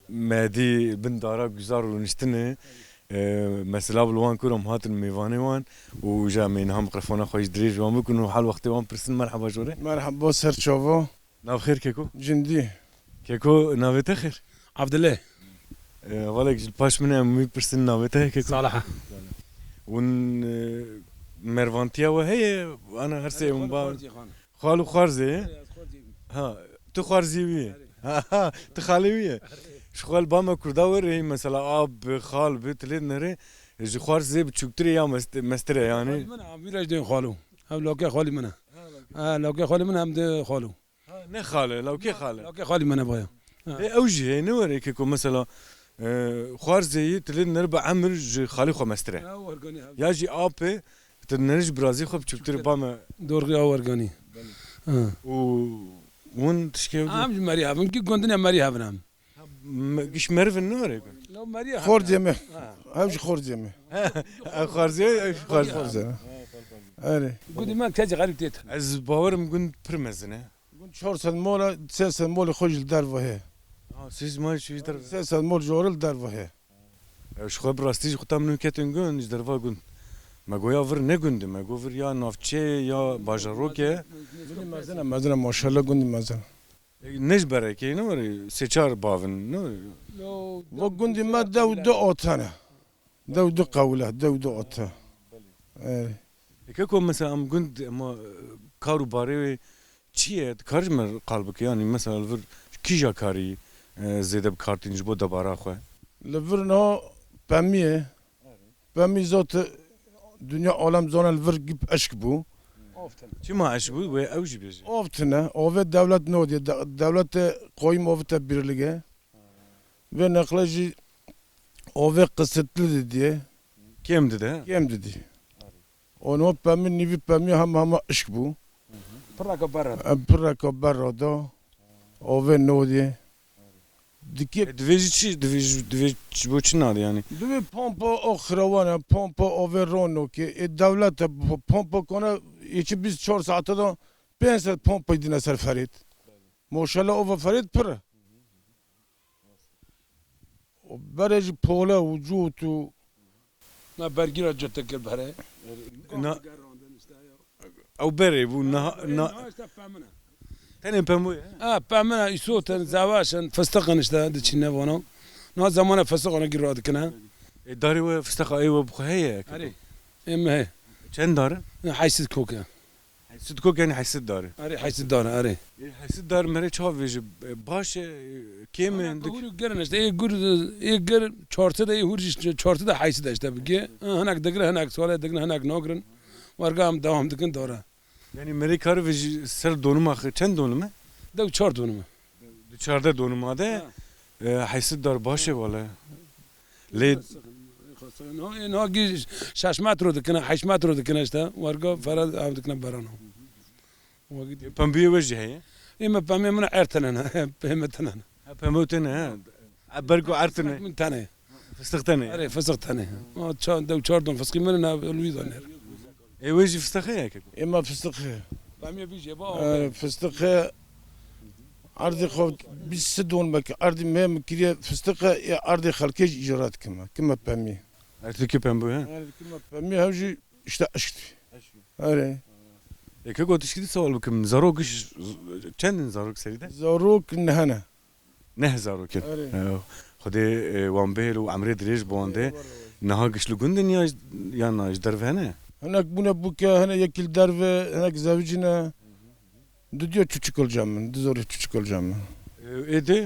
Mehdi bin dara güzel rûniştinê mesela bi li wan kuram hatin mêvanê wan û ja mêniha mikrofona xwe ji dirêj wan bikin û hal wextê wan pirsin merheba jore. Merhaba serçavo. Nav xêr Keko? Cindî. Keko navê te xêr? Abdullah. Valek ji paş min em wî pirsin navê te heye Keko? Salaha. Hûn mervantiya we heye ana her sê hûn ba xal û xwarzê ha tu xwarzî wî ye ha tu xalê wî ye ji xwal bame Kurda werê mesela ab xal bi tilê nere ji xwarzê biçûktir ya mestir e yani. من عمير دين خالو هم لو كي خالي منها لو كي خالي منها هم دي خالو Ne xale lawkê xale لو كي خالي منها بغايا ew jî heye ne were Keko mesela xwarzeyî tilê nere bi emir ji xalî xwe mestir e ya jî apê tu nere ji birazî xwe biçûktir bame دورغي اورغاني û hûn tişkê هم مريها من كي كنت مريها بنام giş mervin ne were لو مريها Xordiyeme. Hevci xordiyeme. xwarzê xwarzê Xorze. Öyle. قولي ما كاجي غريب تيت ez bawerim gund pir mezin e Çorsan mola, sesen mola xojil derve he. siz ma şî der Sesen mol joril derve he. ji xwe bi rastî ji xwe tam nûketin gund ji derva gund me goya vir ne gund me got vir ya navçe ya bajarokê Gundi mezene mezene maşallah gundi mezene. ne ji berekê ne were sê çar bavin ne لو Ve gundi me dev du otane. Dev du qawle, dev du ota. Öyle. Keko mesela em gund ama kar û barê wê çi ye dikar ji me qalbikê yanî mesela vir kîja karî zêde bikartîn ji bo debara xwe Li vir no pemiye. Pemî zot dünya alem zonel vir gip eşk bû. çima eş bû wê ew jî bêje Oftine, ove devlet ne odiye? Devlet koyum ove te birlige. Ve nakle jî ove kısıtlı diye. kêm dide Kim dedi? Onu pemî nivi pemî hem eşk bû. براك برا Pırra berra da. Ove ne odiye? Dikip divê jî çi divê ji bo çi nadê yanî Dve pompa o xrawana, pompa overono ki devlet pompa kona içi biz 4 saatte da 5 saat pompa idine ser ferit. Maşallah o ferit pır. O bereci pola vücudu ما برجيرة جتك البحر ew berê bû tenê pem bûye بعملها يسوت زواشن فستقن اشتا دتشنا فونو نو زمان فستقن جراد كنا darê we fisteka ê we bixwe heye اري اما هي çend dar حيسد كوكا heysit kok yani heysit dar اري حيسد دار اري heysit dar mere çav ji baş kêm هو جرن اشتا اي جر اي جر شورت ده يهور شورت ده حيسد اشتا بقى هناك دقره هناك سواله دقره هناك نوغرن وارقام دوام دكن دورا yani mere kar ve ser donum axı çend donum دو شورت ونما dışarıda donum ade heysit dar baş valla le نو جي 6 متر دكنا 8 متر دكنا اشتا وارقا فرد عم دكنا برانو وقت pembiye ve heye اما بامي من عرتنا بهمتنا pemotene bergo artene من تاني fıstıktene اري فسقتني دو شوردن فسقي مننا الويدون ve ji fıstıkı ya keko ima fıstık. بامي بيجي با Fıstık ardı xov biz sidon bak ardı mem kiriye fıstık ardı halke icraat kima kima pemî. erteki pembe Kima pemî hevci işte aşk. Öyle. keko tişkidi sawal bikim zarok iş çendin zarok seride Zarok nehane. ne zarok Öyle. خدي وان بيل وعمري دريج بوندي نها قشلو قندن يا ناج درفهنا Henek buna bu ki hene yekil derve henek zavcina diyor küçük olacağım ben. Düz oraya küçük olacağım ben. ايدي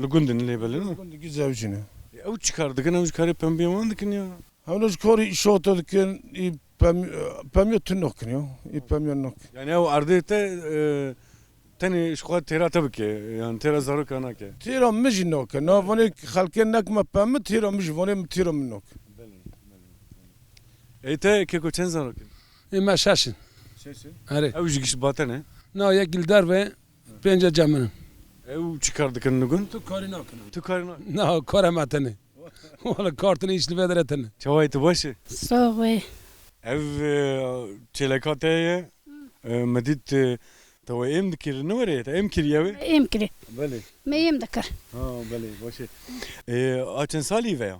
لقندن اللي بلنا Bundaki zavcina. او çıkardık ne çıkarı pembe yamandık ne Henek kori iş otadıkken pemye tünok ne? Pemye nok. yani o ardete tani şu kadar tera tabii ki yani tera zarok ana ki Tira miji nok. Na vone halken nak ma pemye tira miji vone tira nok. ايته كيكو çen zarok اما شاشن اري او jigiş batene نو يقل دربه بينجا جامن او çıkardık ne gün تو كاري ناكنا tu karına نو كورا ماتني ولا كارتني ايش لبدرتني çavaytı başı صوغي ev çelekateye medit تو ام دکر نوره ام کریه يمكن بله ما يمذكر ها بله باشه آچن سالی ویا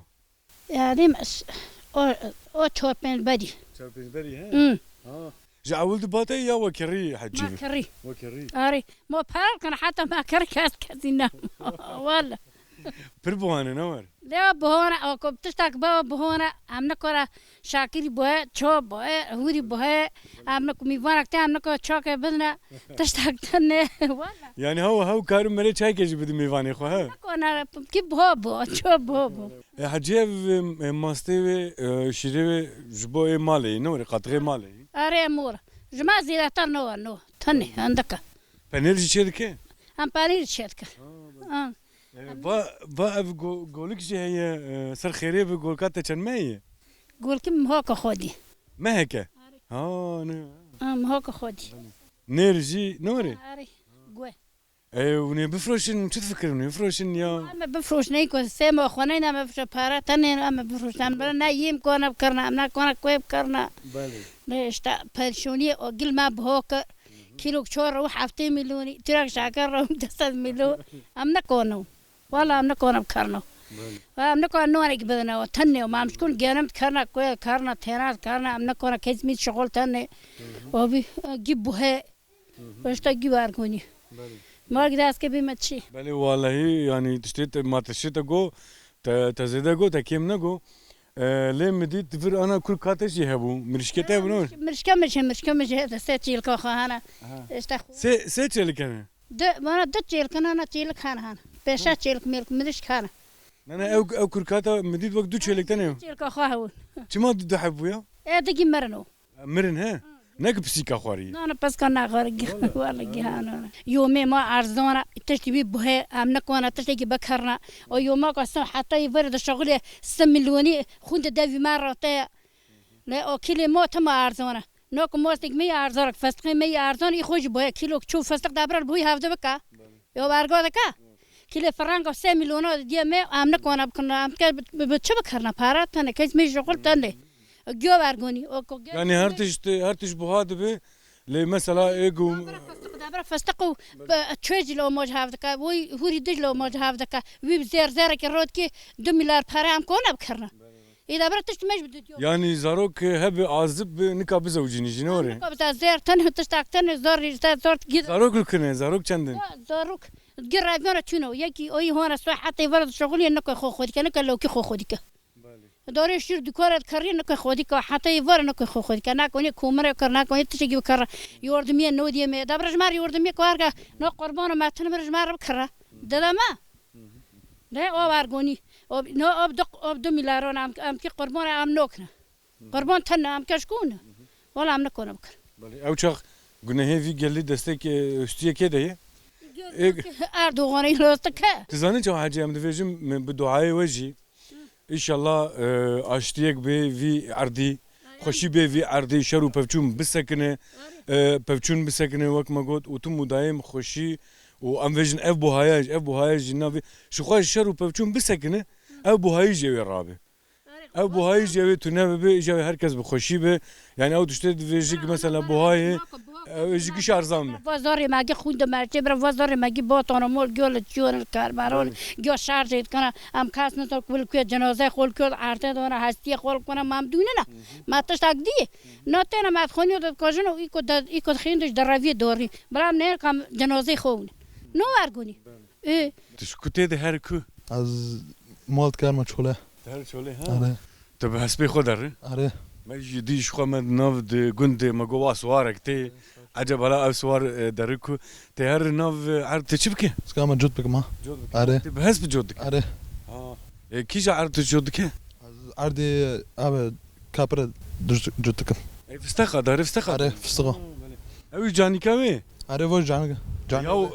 يعني مش او توبين بدي چاپیش داری ها امم جعول دباته یا وکری ما حجی كري وکری اري مو بارك انا حتى ما كري كاس كازينا والله پر بوانه نور لا بهونا او كنت تشتاك بابا بهونا عم نكورا شاكري بوه تشو بوه هوري بوه عم نكو ميوانك تا عم نكو تشوك بدنا تشتاك تنه والله yani هاو کارو مره چای کجی بدی میوانی خو ها كنا كيف بو بو تشو بو بو حجی ماسته و شیره جبو مالی نور قطغه مالی اري مورا جما زيادة تنو نو تنه عندك پنیر چی دکه ام بانير شركة با اف گولک چی هی سر خیره به گولکات چن میه قول كم هوك خودي ما هيك ها نه ام هوك خودي نرجي نوري اري قوي وني بفروشن شو تفكرني بفروشن يا اما بفروش نيكو سيما خونينا ما بفروش بارا تاني اما بفروش نام برنا يم كونا بكرنا امنا كونا كويب كرنا بالي ليش تا بلشوني وقل ما بهوك كيلو شور وحفتي مليوني تراك شاكر دستة مليون امنا كونو والله امنا كونا بكرنا امنا كونا نورك بدنا وتني وما مشكون جانم كرنا كوي كرنا تيرات كرنا امنا كونا كيزمي شغل تاني وبي جيبوها وش تجيبار كوني ما قداس كبي متشي بالي والله يعني تشتيت ما تشتيت جو تزيد جو تكيم نجو ليه مديت تفر انا كل كاتش يهبو مرشكته بنور مش هذا ساتيل كوخانا استخو سي تشيل كان وانا دتشيل كان انا تيل كان هنا بيشا تيل ميلك مدش كان انا او كل كاتا مديت وقت دو تشيل تاني تيل كوخاون شما دو حبو يا ايه دقي مرنو مرن ها نك بسيكا خوري انا بس كنا خارج والله جهانا يومي ما ارزونا تشتي بها امنا كنا تشتي بكرنا او يوم قسم حتى يفرد الشغل 6 مليوني خنت دافي مره لا او كيلو موت ما ارزونا نوك موستك 100 ارزورك فستق 100 ارزون يخرج بها كيلو تشوف فستق دابر بوي هافده بكا يو بارغو دكا كيلو فرانك 6 مليون دي ما امنا كنا ام بتشو بكرنا بارات انا كيس مي شغل تاني جو بارغوني يعني هرتش بهاد به لي مثلا ايجو دابا فاستقوا تشوج لو موج هافدكا وي هوري دج لو موج هافدكا وي زير كرودكي 2 مليار بارام كونا بكرنا اذا برتش مش بدو يعني زاروك هب عازب نكا بزوجيني جنوري بتاع زير تنه تشتاك تنه زور زاروك الكنه زاروك چندن زاروك قرابنا تشنو يكي اوي هون سو حتى فرض شغلي انك خو خودك انك لو كي خو خودك دوري شير دكورة كارين نك خودك حتى يفر نك خو خودك انا كوني كومره كرنا كوني تشجي بكره يوردمي نودي مي دبرج مار يوردمي كوارغا نو قربان ما تنبرج مار بكره دلما لا او بارغوني نو اب 2 مليار ام كي قربان ام نوكنا قربان تن ام كشكون ولا ام نكون بكره او چخ گونه هی گلی دستک استیه که ده اردوغانی لوستك تزاني چه حاجه ام دفجم بدعای وجی ان شاء الله اشتيك بي في عردي خوشي بي في عردي شرو بفچون بسكنه بفچون بسكنه وقت ما قلت وتم دايم خوشي وام فيجن اف بوهايج جنابي شو خوش شرو بفچون بسكنه او بوهايج جوي رابي او بوهايج جوي تنبي جوي هركز بخوشي به يعني او تشتد فيجيك مثلا بوهاي يجيك شارزام وزاري ماگه خود مرچه بر وزاري ماگه باتون مول گل چون کاربارون گو شارژ کنه ام کاس نتو کول کو جنازه خول کو ارته دونه هستی خول کنه ممدونه نه ما تشتاق دی نه تنه ما خونی داد کاجنو ایکو خیندش دراوی دوری برام نه کم جنازه خون نو ارگونی تشكوتي ده هركو از مالت كارما شوله هر شوله ها اره طب حسبي خدر اره ما يجيش خمد نافد جند ما جوا سوارك تي عجب هلا اسوار دركو تهر ناف عرض تشبكه سكاما جود بك ما جودك اره بحسب جودك اره اه كيش عرض جودك از عردي ابا كابر جودك فستقه دار فستقه اره فسقه اوي جانيكاوي اره وش جانك ياو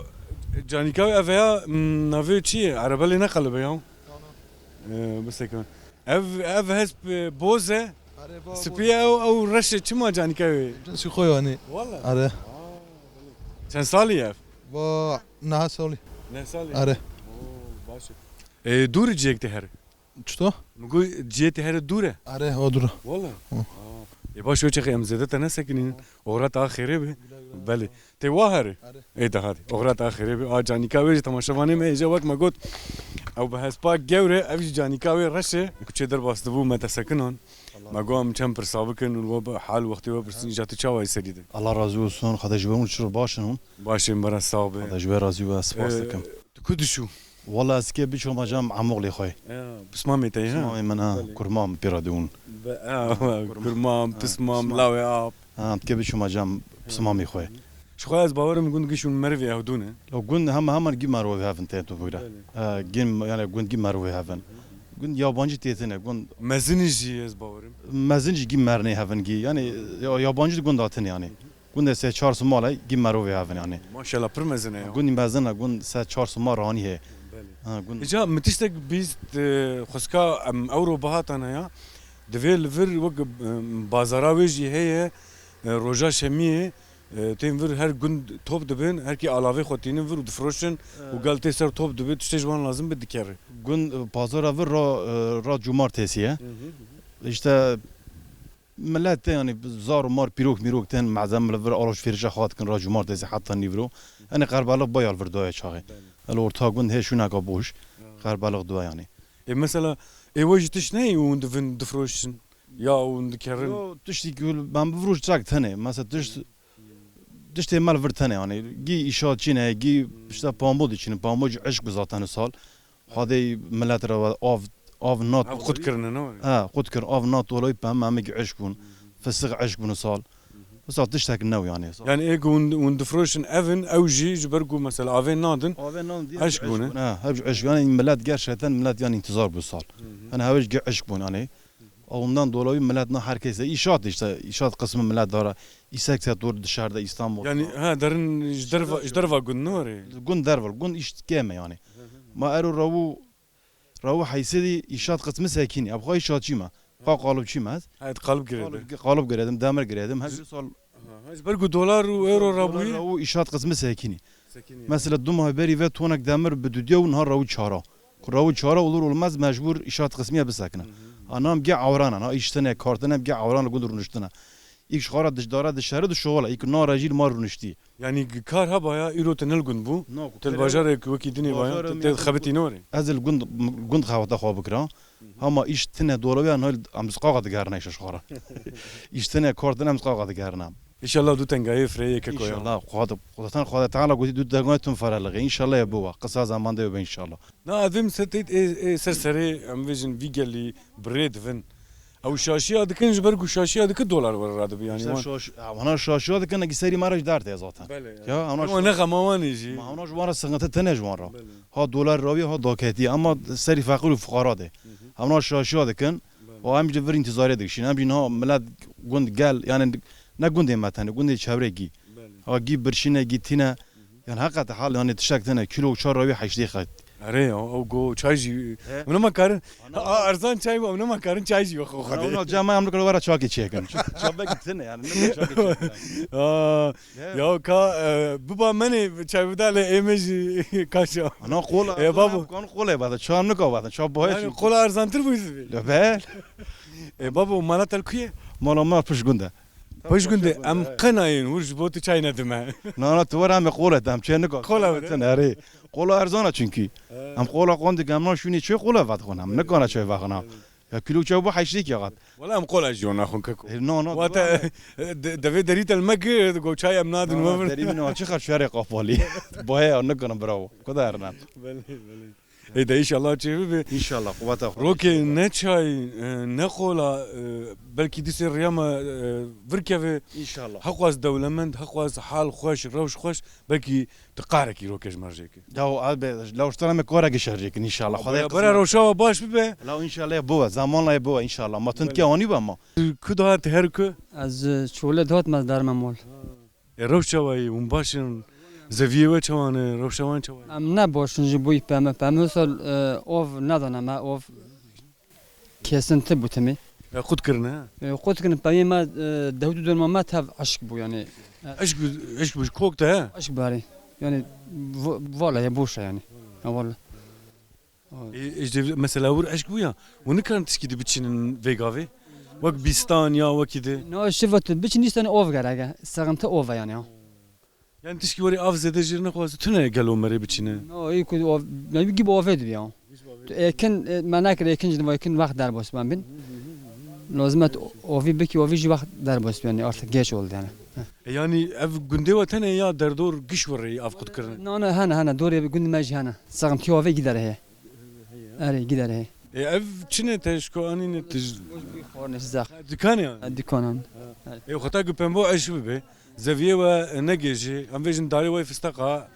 جانيكاوي افيا نافي تشي عربه نقل بياو بس كمان اف هسب بوزه سبيا او رشه چما جانيكاوي جنسي خوياني والله اره چند سالی هست؟ با نه سالی نه سالی؟ اره باشه دور جیک تهره چطور؟ میگوی جیت هر دوره؟ اره او دوره والله باش وجه خيام زادت انا ساكنين اغرات اخره به بله تي واهر اي ده هذه اغرات اخره به جاني كاوي تماشاواني ما اجا وقت ما قلت او بهاس باك جوره ابي جاني كاوي رشه كنت در باستبو ما تسكنون ما قام كم برسابكن و حال وقتي وبرسين جات تشاوي سديد الله razı olsun. Hadi jibun şur başın. باش مرا صابه Hadi jibun razı ve spas dikim. كدشو Valla eski bir çom acam amogli xoy. بس ما ميتي ها Tamam mena kurmam piradun. كرمام تسمام لاوي اب Ha tke bir çom acam psmami xoy. شو خلاص باورم يقول قشون مرفي يهودونه Lo gun hem gi maro ve havn te to buyra. Gin yani gun gi maro ve havn. Gun yabancı tiyetine gun مزنجي از باورم mezinci gi merne havn gi yani yabancı gun datın yani. Gun de se çar sumalay gi maro ve havn yani. ما شاء الله برمزنا يا Gun mezina gun se çar sumar hani he. Ha gun اجا متشتك بيست خسكا ام اورو بهاتنا يا دفيل فر وق بازارا ويجي هي روجا شميه تیم ور هر گند توپ دبن هر کی علاوه خودینن ور دفروشن و گالته سر توپ دبه تشتجوان lazım bir dikere. gun pazara ve ra cumartesiye. İşte millet yani zar mar pirok ten malzeme ver alışverişe hatkin ra cumartesi hatta nivro. Yani karbalık bayal ver doya çağı. El orta gun he şuna ka boş. Karbalık doya yani. Mesela evoji tiş ne und vin difroşun ya und dikerin. Yo tişti gül ben bu vuruş trak tane. Mesela tişti mal ver tane yani. Gi işatçine gi işte pambod için pambod aşk zaten sal. Hadi millet ra av nat. خود کرنه نه. اه قلت كر اف نات ولا يبقى ما مج عشقون فسق عشقون صال بس تشتاك النو يعني Yani ego und difroşun evin evji jbergu mesela avin nadın. عشقون اه هبج عشق يعني ملات gerçekten millet yani intizar bu sal. Hani hevj عشقون yani ondan dolayı millet ne herkese inşaat işte inşaat kısmı millet dara istekse dur dışarıda İstanbul. Yani ha derin jderva gun nuri. Gun derval gun iş keme yani. Ma ero ravu haysedi inşaat kısmı sekini. Abha inşaatçı mı? Kalıpçı mı? Hayt kalp giredi. Kalıp giredim, demir giredim. Her sol Jbergu dolar u euro rabuyi. ravu inşaat kısmı sekini. Mesela duma haberi ve tonak demir bedüdüye ve nahar ravu çara. Ravu çara olur olmaz mecbur inşaat kısmıya bisakına. Anam ge avrana, na iştene kartına ge avrana gudurunuştuna. İlk şara dışarı dışarı ilk narajil marunuşti. Yani kar ha baya euro tenel gun bu. Tel bajar ki dini baya. Tel khabeti nuri. Ezel gund xavata xabıkra. Ama iştene dolayan hal amsqaqa digarna iş şara. İştene kartına amsqaqa digarna. İnşallah du tengaye freye ke koya. İnşallah Xudatan Teala gudi du dagatun faralığ. İnşallah ya bu. Kısa zamanda ya inşallah. Na adım setit serseri am vejin vigeli bread vin. او شاشی ادکن جبرگو شاشی ادک دلار ور راده yani. Ona şaşıyor da ki seri maraj dert zaten. Ya ona ne gamamani ji. Ma ona jwara sıkıntı tane jwara. Ha dolar ravi ha doketi ama seri fakir ve fukara de. Ona şaşıyor da ki o hem cebir intizar edik. Şimdi hem ha millet gund gel yani ne gund emetani gund çevre gi. Ha gi birşine gitine yani hakikaten hal yani tişaktene kilo çar ravi haşdi khat. Are o go çaycı. Ona makarın. Arzan çay bu ona makarın çaycı yok o kadar. Ona cama amlık var çay içeyen. Çabuk gitsene yani ne çay içeyen. Ya ka bu ba mene çay budale emeji kaşa. Ana kola. babu. Kola bada çamlık bada çab boya. Yani kola arzantır bu. Lebel. Babu mala telkuye. Mala ma pişgunda. Pişgunda am qanayın vurj botu çay nedime. Nana tuvara me kola dam çenlik. Kola sen are. Kola arzana çünkü. Am kola kondu gamna şuni çöy kola vat konam. Ne kana çöy vakana. Ya kilo çöy bu haşlik ya gat. Valla am kola jona khun kako. No. Vata deve derit almak go çay am nadın mı? Derimin o çıkar şare qafali. Boya ne kana bravo. Kadar na. De inşallah çevi. İnşallah kuvvete. Roke ne çay ne kola belki dise riyama virkeve İnşallah. حقواز دولمند حقواز حال خوش روش خوش belki تقارك يروكج مرجك Ya abi لو اشترى كورا geçerecek inşallah. برا روشا باش ببه لو inşallah bu zamanla bu inşallah. Matın ki onu bu ama. كدها تهرك از چوله دهات مزدار ممول روشا وي ومباشن زویه چوانه روشوان چوانه ام نه باشون جی بوی پمه سال اوف ندانم اوف kesinti bu temi. خود کرنه خود کنم پمی ما دهود دنما ما تف عشق بو yani. عشق بش کوکته ها عشق bari. Yani valla ya boş yani. Ya valla. işte mesela vur aşk bu ya. Onu kan tişkidi biçinin vegavi. وەک بیستان یا وەکی دێ نه شفت بچ نیستن اوف گرگه سقمت اوف yani ha. yani tişki weri av zêde jîr nexwazî tu ne gelo merê biçîne No iyi ki off ne gibi off ediyor ya. Ekin menak ekin jin ekin vakt der bas ben bin. Lazimet ovi beki ovi ji vakt der bas yani artık geç oldu yani. yani ev gundê we tenê ya derdor giş werî av qut kirin No hana doğru bir gün mecih hana. Saqmti ovi gider he. Ari gider he. ev çine teşko anîne tij Korne zak. dikan ya Dikonan. xeta ku pembo eş bibe zeviye we negêjî em vêjin darê we fisteqa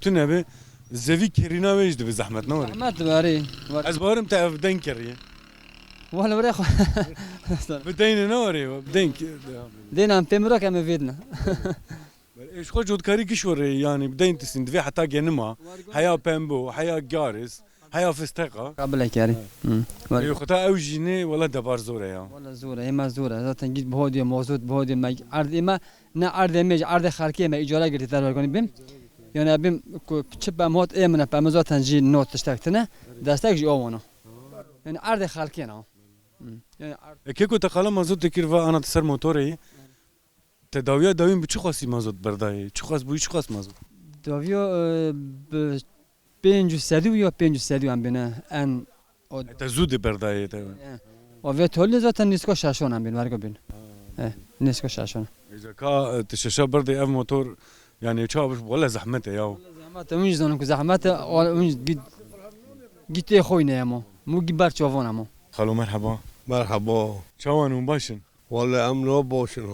tu nebe zevî kerîna wê jî dibe zehmet ne were Ahmet bari. ez barim te ev denk keriye Valla bırak. bi deynê ne were denk Dinam pemrak em vedna. eş xwe cotkarî giş were yani bi deyn tisîn divê heta genima heya pembo heya garis heya fisteqa Kabul kari. xeta ew jî ne wela debar zor e ya والله زوره هي ما زوره zaten git بهودي موجود بهودي ما عرض ما ne عرض مج عرض خارجي ما ايجاره girdi der var bim yani abim çipa mod emine pem zaten ji not iştaktine destek ji onu yani عرض خارجي ne yani keko te qala mazot tekir ve ana ser motorê tedaviya dawîn bi çi xwasî mazot berdayê çi xwas bûyî çi xwas mazot davio 500 ya 500 am bine en te zû dê berdayê te o ve tolle zaten nisko şaşon am bin var gobin nisko şaşon ka te şeşa berdê ev motor yani çawiş wela zehmet e ya زحمت اون زنم که زحمت اون گیت خوینه امو مو گیبر چوان امو خالو merhaba مرحبا çawan hûn başin والله امن باشن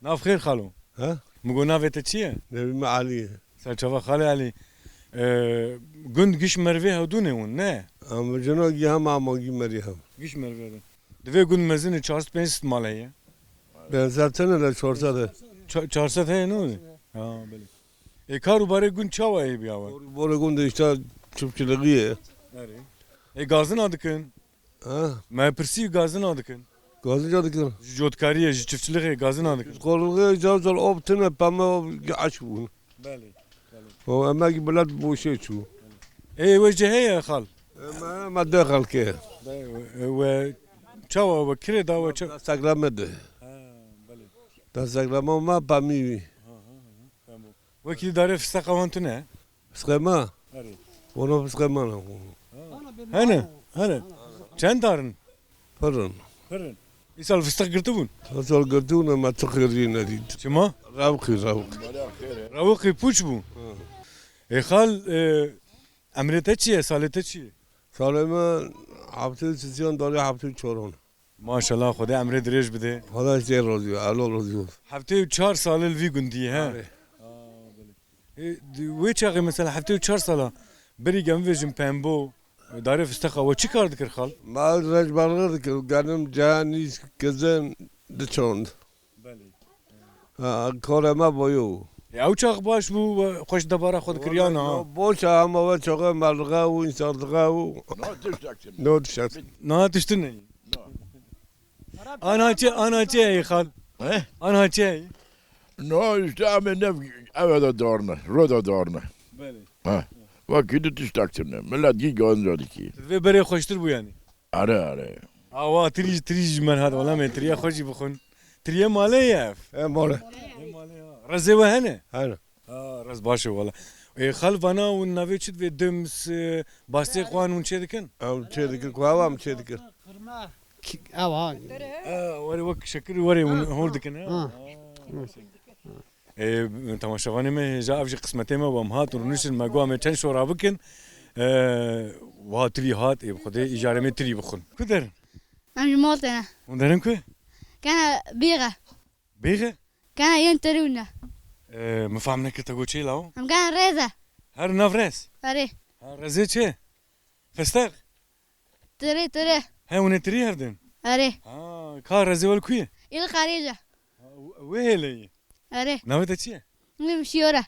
nav xêr xalo ها migo navê te çi ye نبي علي ser çava xalê Elî gund giş mervê hewdûnê hûn ne ام جنوگی هم اماگی مری هم giş mervê divê gund mezinê 4-5 malê ye بنظر تنه ل 400 400 heye ne oluyor ha belê kar û barê gund çawa heye biyawe بوره گوند işte çiftçiliği gazın adıkın ha me pirsî gazın adıkın gazı cadık ji cotkariyê ji çiftçiliğê gazın adıkın kolluğu cazal ob tene pama aç bu belê o emagi بلد bu şey çu wê jî heye xal ما دخل ke we çawa we kirê da we çawa saklamadı da saklama ma pami wekî darê fisteqa wan tu ne skema onu skema hene çend darin pardon Pırın. İsal fıstık girtibun. Asal gördüğüne ma tıkırı ne dedi. Çima? Ravkı. Ravıkı puç bu. Xal emrete çiye, salete çiye? Salema hafta sesiyon dali hafta çoron. Maşallah Xuda emre dirêj bide. Xda şey razı, Allah razı. Heftê 4 salil vî gundiye he. Wê çaxê mesela heftê 4 sala berî gem vêjin pembo darê fısteqa we çi kar dikir xal? Ma rejbarlar ki ganım cani kızın dıçond. Korema boyu. Ew çax baş bû xweş debara xwe dikiriyan ha. Boş ama ve çok malga u insanlığa u. Ne düşer? Na tiştin ne? Ana çi ey xal? Ana çi ey? No, işte ama ne evde doğruna, roda doğruna. Ha. Vakit tiştaktırne. Millet ki gönderdi ki. Ve berê xweştir bû yani. Are. Awa trîj men hat wala me triya xwe jî bixwin. Triye malê ye ev. Mole. Rezê we hene? Hene. Rez baş e wala. Xal vana û navê çi divê dims bastê xwan hûn çê dikin? Am çedik kuava am çedik. اوا Were wek şekir were hûn hor dikin ha. Temaşevanê me hêja ev jî qismetê me wam hat û nişin me got me çend şora bikin. Wa tirî hat ê Xwedê îjarê me tirî bixwin. Ku derin? أنا جمالتنا Hûn derin ku? كان بيغة Bêxe? كان ينترونا Me fehm nekir te got çê law? هم كان ريزة Her navrez? أري Rezê çê? Festeq? تري He hûn ê tirî her din? أري Ka rezê wel ku ye? إلى خارجة Wê hêleyê? أري Navê te çi ye? نمشيورة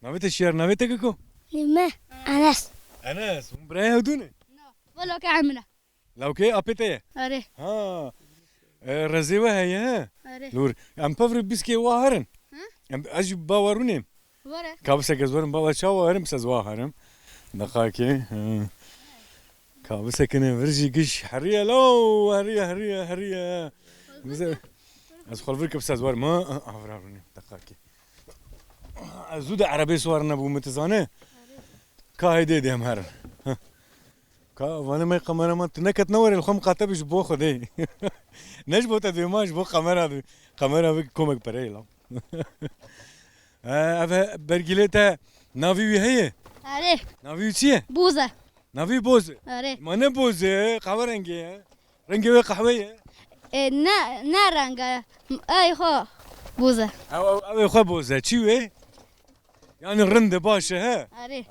Navê te şiyar navê te kiko? لما أنس Enes, hûn biraya hewdûne? ولا كعمنا Lawkê apê te ye? أري Ha. Rezê we heye he? أري Lûr, em pevr bîskê wa herin. Em ez jî bawerûnêm. ورا Ka bisek ez werim bawer çawa herim sez wa herim. Deqakê. كابسكن فرجي قش حريه لو هريه از خال بركب سازوار ما افرارني دقاقي زود عربي سوارنا بو متزانه كاهيدي دي هم هرن كا وانا ما قمره ما تنكت نور الخم قاتبش بو خدي نجبو تدماش بو قمره كومك بريلا اه برجلته نافي هي آره نافي چیه بوزه نافي بوز آره ما بوزه قهوه رنگه قهوه نه رنگه ای خو بوزه او خو بوزه چی وی يعني الرند باشه ها آره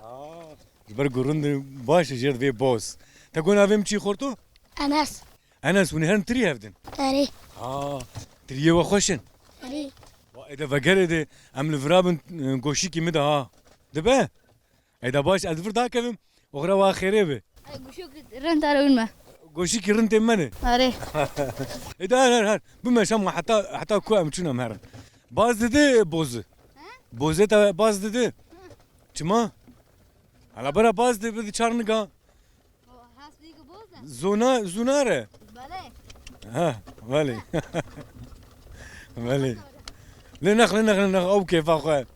برگو رند باشه جرد وی بوز تقول افهم چی خورتو انس وني هرن تري هفدن آره تري وخوشن آره اذا فقر ده ام الفرابن قوشي كي مده ها دبا اذا باش ادفر دا كفم اخرى واخيره به گوشو رند آره ما قوشي كي رنت منه آره اذا هر بما شم حتى كو ام شنو مهرن باز ده بوزه تا باز ده چما على برا باز ده بدي چارنگا زوناره بله ها بله بله لنخ او كيف اخويا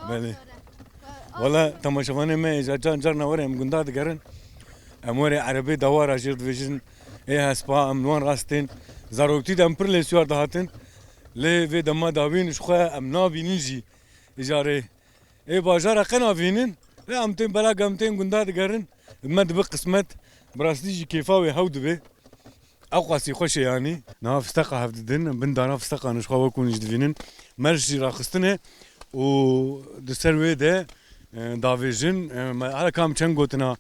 بله والله تماشفانه ما جرنا ورم قنداد قرن اموري عربي دوار جرد فيجن ايه هسبا امنوان راستين زاروتي دم برلي سوار دهاتن لي في دما داوين شخوا امنا بينجي اجاري ايه باجار قنا فينن لا امتين بلا قمتين قنداد قرن مد بقسمت براسليجي كيفاوي هود به اقواسي خوش يعني ناف استقى هفددن بن دانا استقى نشخوا وكون جدفينن مرشي راخستنه و دسروي ده دافيجن على كام چن گوتنا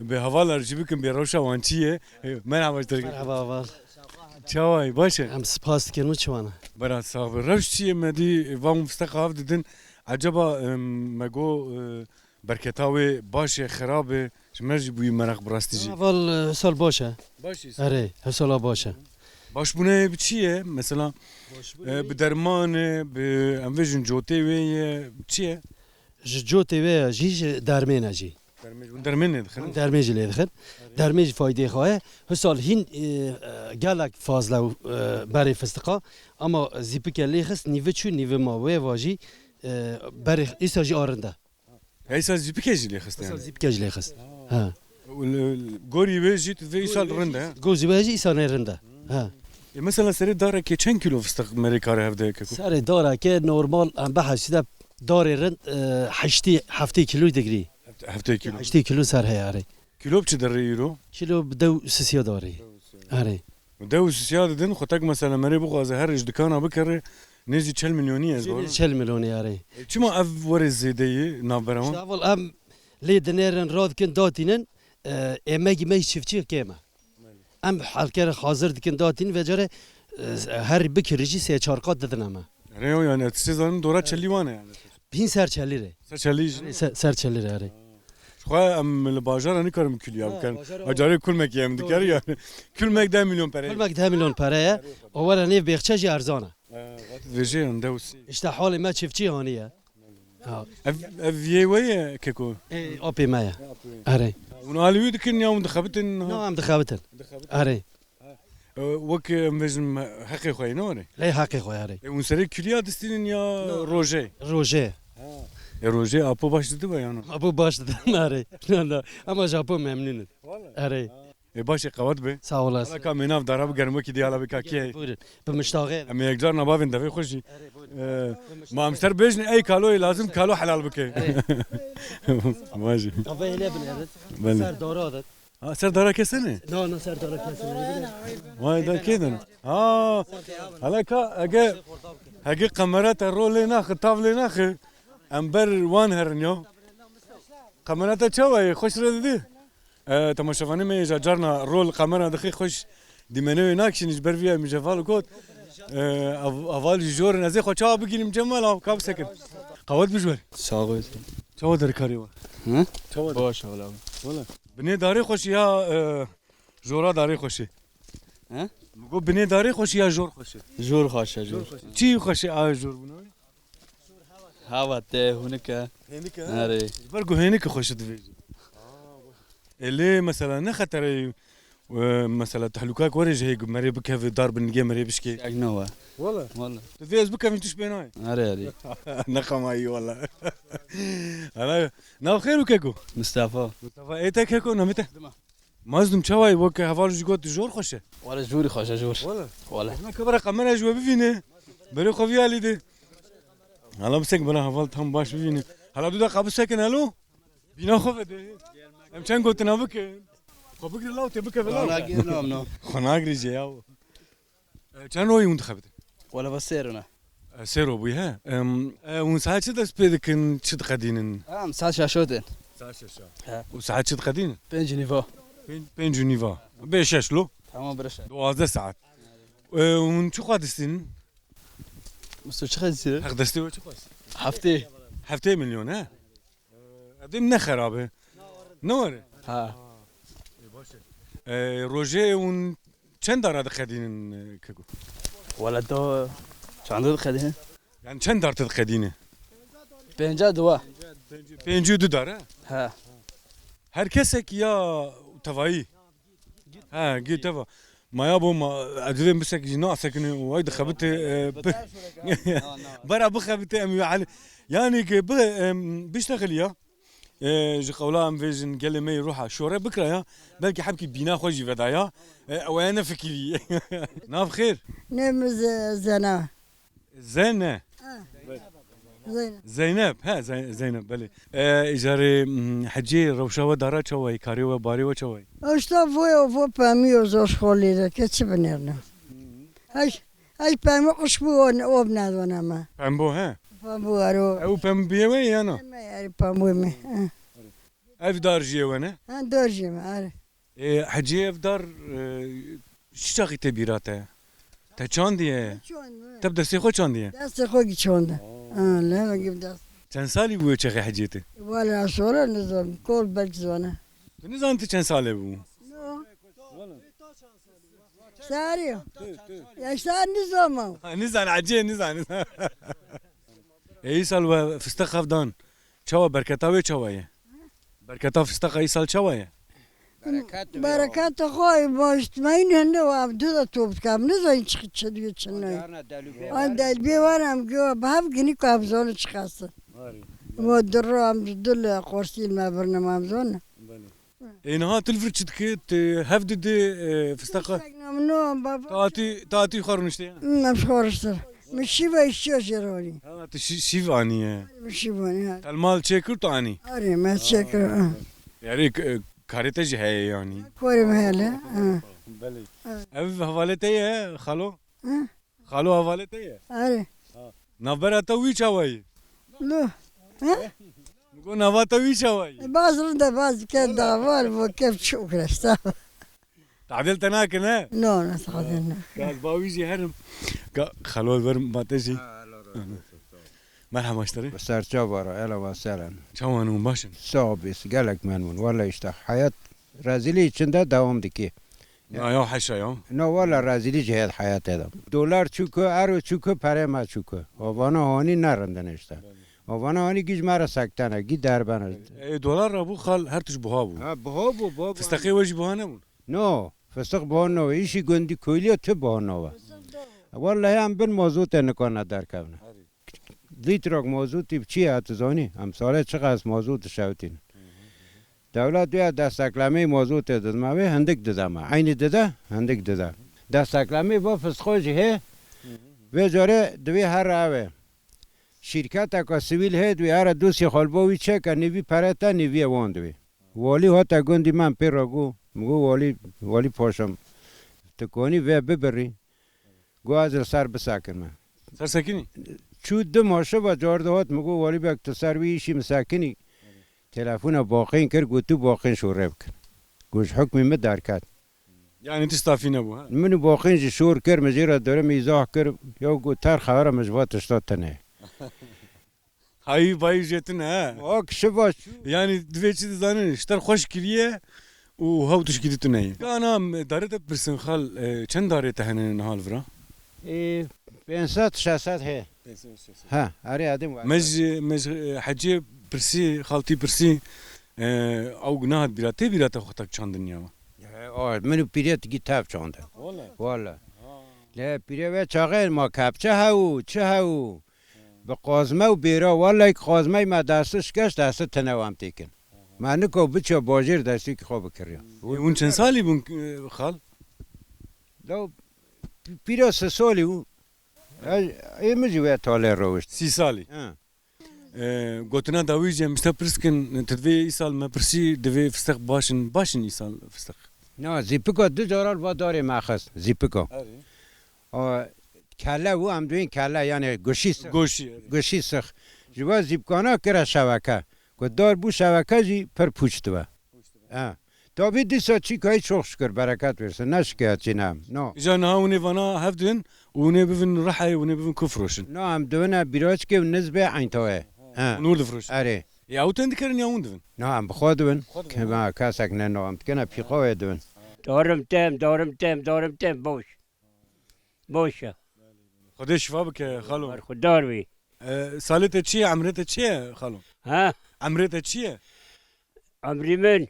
به حواله جيبكم بروشا وانچيه مرحبا مرحبا چاوي باشه ام سپاس كنو چوانا برا صاحب روشي مدي وام استقى هفددن عجبا مگو بركتاوي باشه خرابه شمرجي بوي مرق براستيجي اول سال باشه اره سال باشه باش بونه بچیه مثلا به درمان به امویجن جوته وی چیه جوته وی جی درمینه جی درمینه دخل درمیج لی دخل درمیج فایده خواه حسال هین گلک فاضله برای فستقا اما زیپک لی خست نیوه چون نیوه ما وی واجی برای ایسا جی آرنده ایسا زیپکج لی خست ایسا زیپکج لی خست ها گوری وی جیت وی ایسا رنده گوزی وی جی ایسا نرنده ها مثلا سری داره که چند کیلو فستق مریکاره هفته که سری داره که نورمال ام بحثیده داره رند هفته کیلو دگری هفته کیلو سر هیاره کیلو بچه داره یورو کیلو بدو سسیا داره آره بدو سسیا دادن خودک مثلا مری بخوازه هر اج دکانا بکره نزی 40 میلیونی از داره 40 میلیونی آره چما اف ور زیده نابرام اول ام لی دنرن راد کن داتینن امگی می شفتی کیما ام حالکر حاضر دکن داتین و جاره هر بکریجی سه چهار قات دادن اما ریو یعنی سیزن دورا چلیوانه یعنی بین سر چلیره سر چلیره آره خو ام الباجار نکارم کلیه بکن اجاره کل مکیم دکر یعنی کل مک 10 میلیون پره کل مک 10 میلیون پره اولا نیو بیخچه جی ارزانه ویژه اندوسی işte حال ما شفتي هونيه افيوي كيكو اوبي مايا اري ونالوي دكن يوم دخبتن نعم دخبتن اري وك مزم حقي خوي نوري لا حقي خوي اري ونسري كليا دستين يا روجي يا روجي ابو başladı mı yani ابو başladı اري لا اما جابو ممنون اري باشه قوات به sağ olasın كم هنا في درب گرمه دي على بكاكي بمشتاقين اما يقدر نبافين دفي خوشي ما امستر بيجن اي كالو لازم كالو حلال بكي ماشي افي لبن سر دورات سر دورا كسنه لا سر دورا كسنه ما ده كده هلا هاجي قمرات الرول ناخ طاوله ناخ امبر وان هرنيو قمرات تشوي خوش ردي تماشافانه می جارنا رول قمرا دخي خوش ديمنوي ناكشن جبر فيها مجفال كوت اول جور نزي خو چا بگيرم جمال كاب سكن قوت بجور ساغ چا در کاری و ها چا باشه ولا بني داري خوش يا جورا داري خوشي ها بگو بني داري خوش يا جور خوشي جور خوشه جور چی خوشي ا جور بنوي هاوته هناك هناك اري برگو هناك خوش دوی اللي مثلا نخطر مثلا تحلوكاك ورج هيك مري بك في دار بالنجا مري بشكي اجنوا والله والله تفيز بك في تشبيناي اري نقم اي والله انا ناو خير وكيكو مصطفى ايتا كيكو نمته مازدم چاوي وك هفالج جوت جور خوشه ولا جوري خوش جور والله انا كبر قمنا جو بفينه بري خوفيا ليدي هلا مسك بنا هفالت هم باش بفينه هلا دودا قابو ساكن الو بينا خوفه ام چن گوت نبك خبك لا تبك انا نو خناقري جاو كان روي منتخبت ولا بسيرنا سيرو بيها وساعات شد سبيدك شد قدين ساعات شاشوتين وساعات شد قدين بين جنيفا بين جنيفا بيشاش له تمام برشا 12 ساعات ونشو قادستين مستو تشخيص حقدستي وش حفتي مليون ها قديم نخرابه نور ها روجي ون چند داره دخدين كيكو ولا دو چند خدين يعني چند داره دخدينه پنجا دوا پنجو دو داره ها هر کسک یا توایی ها گی توا ما يابو ما ادري مسك جنا سكن وايد خبت برا بخبت يعني بيشتغل يا جي قولام فيجن قال لي ما يروح شورى بكره يا بلكي حبكي بينا خوجي بدايا وانا فكري ناف خير نعم زينب زينب زينب ها زينب بلي اجاري حجي روشاوه دارا چوي كاريوه باريوه چوي اشتا فو پاميو زوش خولي ده كتش بنرنا اش پامو قشبو او بنادونا ما پامبو ها پامبو ارو او پام بيوي انا ما ياري پامبو مي اف دار جيوانا دار جيما اري حجي اف دار شتاقي تبيراته تا چانديه تبدا سيخو چانديه دست خوگی چونده لا ما جيب دست چند سالي بو چخي حجيتي ولا صورة نظام كل بلد زونه نظام چند ساله بو ساريو يا شان نظامه نزان عجيه نزان اي سال فستق افدان چوا بركتاوي چوايه بركتا فستق اي سال چوايه بركات خوي باش ماين هنده وعبدو توب كام نزاين چديو چناي ان دلبي وارم جو بهاف گني كابزون چخاصه و درام دل قرسي ما برنامج زون اینها تلفر چدكت هفد فستق تاتي خورنشتي مش خورشتر مشي بايشيو جروني شيفانيه مشي باني المال تشكر تاني اري ما تشكر يعني كاريتج هي يعني كوري مهله بلي اف حوالتي خالو خالو حوالتي اري نبره توي چاوي لا ها نقول نوا توي چاوي باز رنده باز كده وال وكيف شكرا تعدلت هناك ها لا لا تعدلنا قال باويجي هرم خالو الورم باتجي مرحبا اشتري سرچا بارا الا وسهلا چوانون باشن صابس قالك منون والله اشتاق حياة رازيلي چنده دوام دكي يا حشا يا نو والله رازيلي جهاد حياة هذا دولار چوكو ارو چوكو پره ما چوكو وانا هاني نرندن اشتا وانا هاني گیج مرا سکتنه گی دربنه دولار ابو خال هرتش بهابو ها بهابو بابا فستقي وجه بهانمون نو فستق بهانو ایشی گندی کویلی تو بهانو والله هم بن موضوع نکنه در کونه لیتراک موضوع تیپ چی اتزانی هم ساله چقدر موضوع شوتین دولت بیا دستکلمه موضوع تداد ما به هندک دادم عینی داده هندک داده دستکلمه با فسخوجی he و جاره دوی هر راوه شرکت اکا سویل he دوی هر دوستی خالباوی چه که نیوی پرتا نیوی وان دوی والی ها تا گندی من پی راگو مگو والی پاشم تکانی و ببری گو از سر بسکن من سر سکنی چود دو ماشه با جاردهات مگو والی به اکتسر ویشی مسکنی تلفون باقین کر گو تو باقین شوره بکن گوش حکمی من درکت يعني تستافي نبو ها من باقین جی شور کر مجیره داره میزاه کر یا گو تر خبره مجبات اشتاد تنه هاي باي جتنا ها اك شباش يعني دويتش زانن اشتر خوش كريه وهو تشكيدي تناي انا دارت برسن خال چند دارت هن نهال فرا 500 600 هي ها اري ادم مج حجي برسي خالتي برسي او نهاد بیراته بیراته خودک چاندن یا منو پیریت گی تاب چانده والا لا پیری و چاقه ما کپ چه هاو به قازمه و بیرا والا یک قازمه ما دستش کش دست تنوام تیکن من نکو بچه باجر دستی که خواب کریم اون چند سالی بون خال؟ لو پیرا 3 سالی او ایمجی و تاله روشت 30 سالی گوتنا داوی جم مستپرسکن تدوی ای سال ما پرسی دوی فستق باشن ای سال فستق نه زیپکو دو جارال با داره مخص زیپکو کله او هم دوین کله یعنی گوشی سخ جوا زیپکانا کرا شبکه که دار بو شبکه جی پر پوچت با تابی دیسا چی که چوخ شکر برکت برسه نشکیت چی نم نه جان ها اونی وانا هفدن اونی بفن رحی اونی بفن کفروشن نه هم دوونه بیراج که نزبه عین توه نور دفروش اره یا او تند کرن یا اون دفن نه هم بخواد دون که ما کسک نه نه هم کنه پیقوه دون دارم تم باشه خدا شفا بک خالو خدار وی سالت چیه عمرت چیه خالو ها عمرت چیه عمری من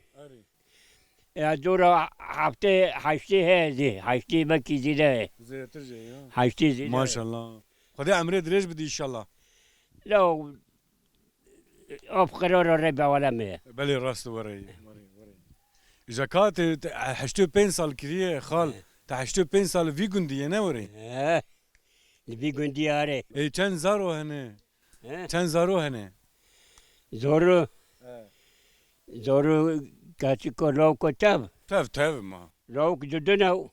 دورا هفته هشتی هزی هشتی مکی زیده هشتی زیده ماشاءالله خدا عمرت ریش بدی انشالله لو اب قرار ربع ولا مية بله راست وري جاكات حشتو 5 سال كريه خال تحشتو 5 سال في جندي انا وري في جندي اره اي كان زارو هنا كان زارو هنا زورو كاتشكو لو كتاب تاف ما لو كجدنا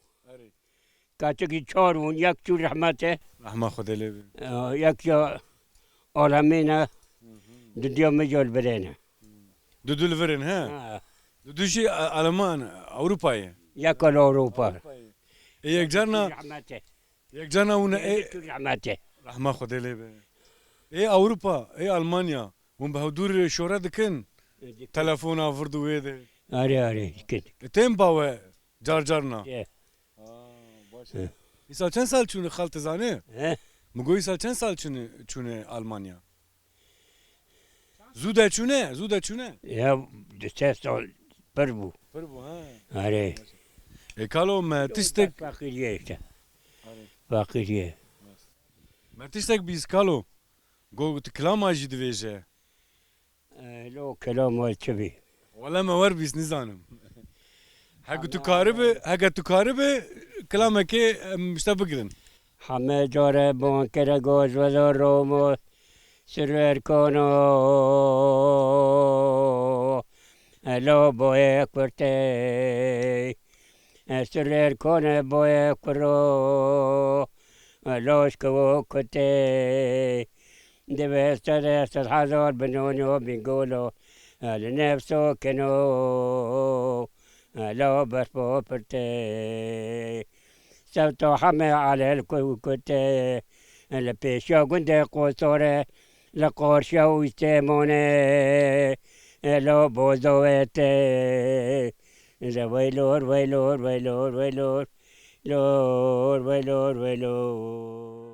كاتشكي تشارون يكشو رحمته رحمه خدا لي يكشو عالمينا دوديو مجول برينا دودو الفرن ها دودو شي المان اوروباي ياكل اوروبا يك جانا ونا رحمته رحمه خدا لي اي اوروبا اي المانيا وم بهدور شورا دكن تلفونا فردو ويده اري كنت تيمبا جارنا يسال چند سال چونه خالت زانه مگوی سال چند سال چونه آلمانیا زوده چونه یا 3 سال بربو ها آره کالو ما تستك فقیریه ما تستك بیز کالو گو کلام آجی دویجه لو كلام والشبي ولا ما ور بيس نزانم حق تكاربه كلامك مستبقلن همه جاره بانکر گوز و رومو سرور کنو لو بوی کرته سرور کنه بوی کرو لوش کو کته دوست هزار بنونو بيقولوا لنفسه كانوا لو بس بوبرتي سوتو حمي على الكوكوتي البيشو قندي قوصوري لقورشا ويستيموني لو بوزويتي ويلور ويلور ويلور ويلور لور ويلور ويلور